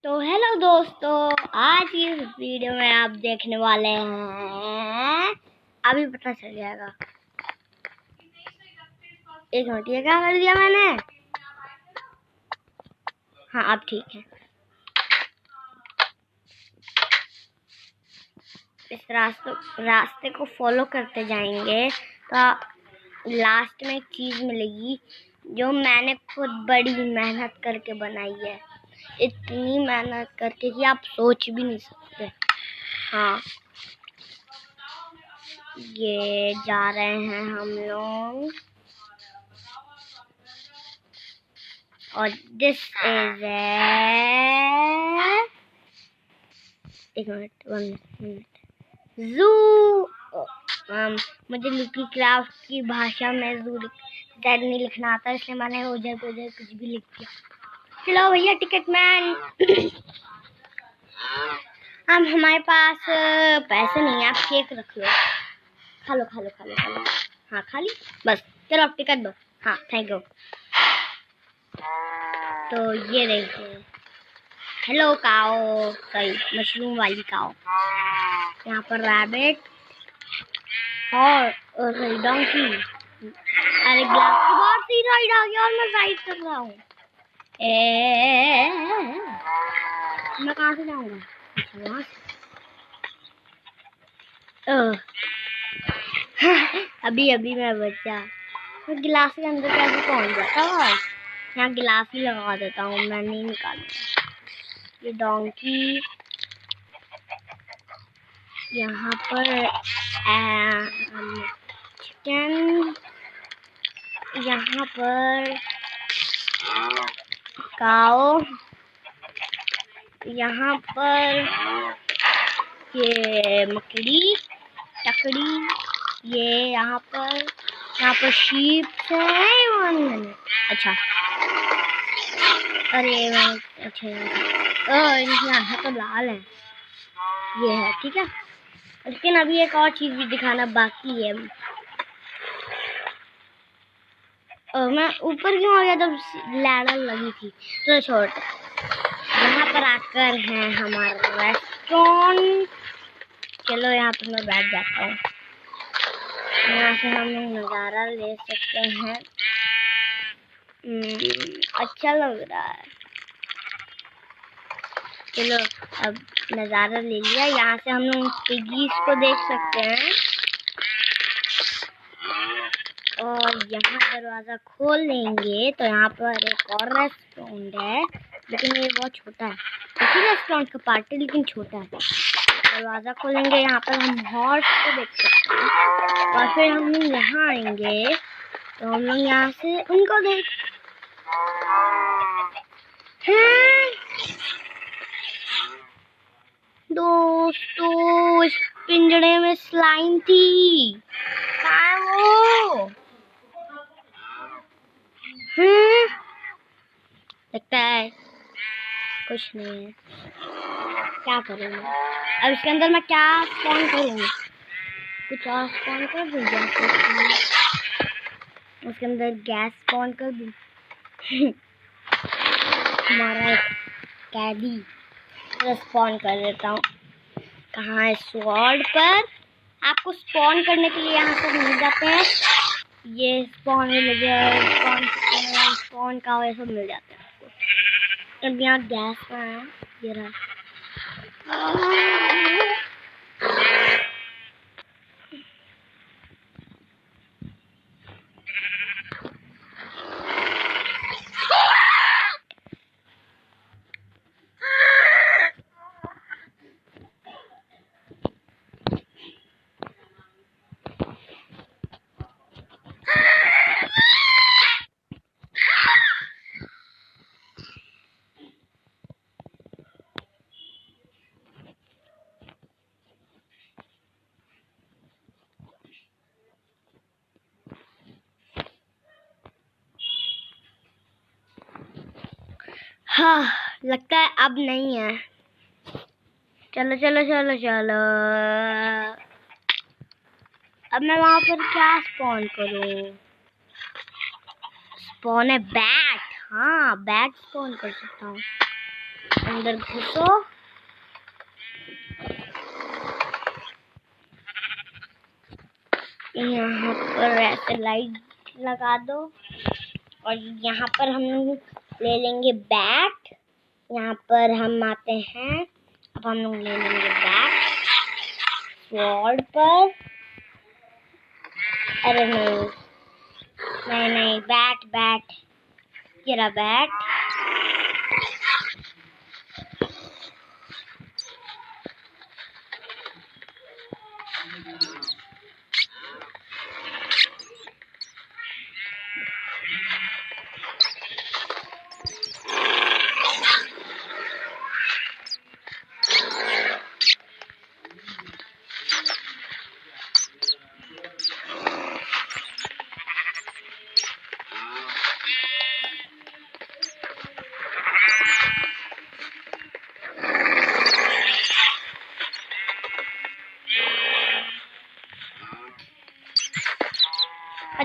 तो हेलो दोस्तों, आज की इस वीडियो में आप देखने वाले हैं, अभी पता चल जाएगा। एक मिनट, ये क्या कर दिया मैंने? हाँ अब ठीक है। इस रास्ते को फॉलो करते जाएंगे तो लास्ट में एक चीज मिलेगी जो मैंने खुद बड़ी मेहनत करके बनाई है। इतनी मेहनत करके कि आप सोच भी नहीं सकते। हाँ, ये जा रहे हैं हम लोग और दिस इज एक मिनट, 1 मिनट, जू। मुझे लुकीक्राफ्ट की भाषा में जू ज़ेड नहीं लिखना आता, इसलिए मैंने उधर कुछ भी लिख दिया। चलो भैया टिकट मैन। हम हमारे पास पैसे नहीं है, आप केक रख लो। खा लो। हाँ खा ली बस। चलो आप टिकट दो। हाँ थैंक यू। तो ये देखिए, हेलो काओ, सॉरी मशरूम वाली काओ। यहाँ पर रैबिट और डोंकी। अरे ग्लास के बाहर से राइड आ गया और मैं राइड कर रहा हूँ। मैं कहाँ से जाऊँगा? अच्छा वहाँ से। अभी मैं बचा। मैं गिलास के अंदर कैसे पहुँच जाता है? यहाँ गिलास ही लगा देता हूँ, मैं नहीं निकालूंगा। ये डोंकी, यहाँ पर चिकन, यहाँ पर काओ, यहाँ पर ये मकड़ी टकड़ी, ये यहाँ पर शीप है। 1 मिनट। अच्छा अरे अच्छा इनकी आँखें तो लाल है। ये है ठीक है, लेकिन अभी एक और चीज भी दिखाना बाकी है। मैं ऊपर क्यों आ गया जब लैडर लगी थी? तो छोड़, यहाँ पर आकर है हमारा रेस्टोरेंट। चलो यहाँ पर मैं बैठ जाता हूँ। यहाँ से हम लोग नज़ारा ले सकते हैं। अच्छा लग रहा है। चलो अब नज़ारा ले लिया। यहाँ से हम लोग पिगीज को देख सकते हैं और यहाँ दरवाज़ा खोल लेंगे तो यहाँ पर एक और रेस्टोरेंट है, लेकिन ये बहुत छोटा है। इसी रेस्टोरेंट का पार्ट है लेकिन छोटा है। दरवाज़ा खोलेंगे, यहाँ पर हम हॉर्स को देख सकते हैं और फिर हम लोग यहाँ आएंगे तो हम लोग यहाँ से उनको देख दोस्तों, इस पिंजरे में स्लाइम थी। कहाँ है वो? लगता है कुछ नहीं है। क्या करूँगा अब इसके अंदर? मैं क्या स्पॉन करूँगा? कुछ और स्पॉन कर दूँ? उसके अंदर गैस स्पॉन कर दूँ। हमारा कैदी स्पॉन कर देता हूँ। कहाँ है? स्वॉर्ड पर आपको स्पॉन करने के लिए यहाँ से मिल जाते हैं। ये स्पॉन मिल गया, स्पॉन का ये सब मिल जाता है आपको। अब यहाँ गैस का है, ये रहा। हाँ लगता है अब नहीं है। चलो अब मैं वहां पर क्या स्पॉन करूं? स्पॉन है बैट। हाँ बैट स्पॉन कर सकता हूँ। अंदर घुसो। यहाँ पर ऐसे लाइट लगा दो और यहाँ पर हम ले लेंगे बैट। यहाँ पर हम आते हैं, अब हम लोग ले लेंगे बैट स्वॉर्ड पर। अरे नहीं नहीं नहीं, बैट बैट, ये रहा बैट।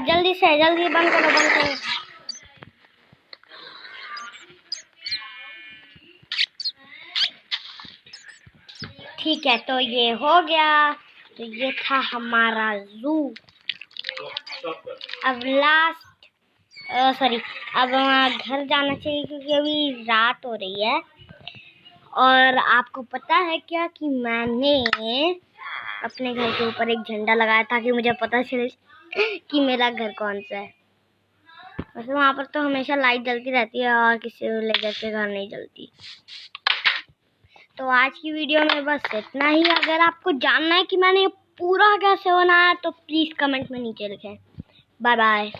जल्दी से जल्दी बंद करो, बंद करो। ठीक है, तो ये हो गया। तो ये था हमारा जू। अब अब घर जाना चाहिए क्योंकि अभी रात हो रही है। और आपको पता है क्या कि मैंने अपने घर के ऊपर एक झंडा लगाया ताकि मुझे पता चले कि मेरा घर कौन सा है। वैसे वहाँ पर तो हमेशा लाइट जलती रहती है और किसी लेकर के घर नहीं जलती। तो आज की वीडियो में बस इतना ही। अगर आपको जानना है कि मैंने पूरा कैसे बनाया तो प्लीज़ कमेंट में नीचे लिखें। Bye bye.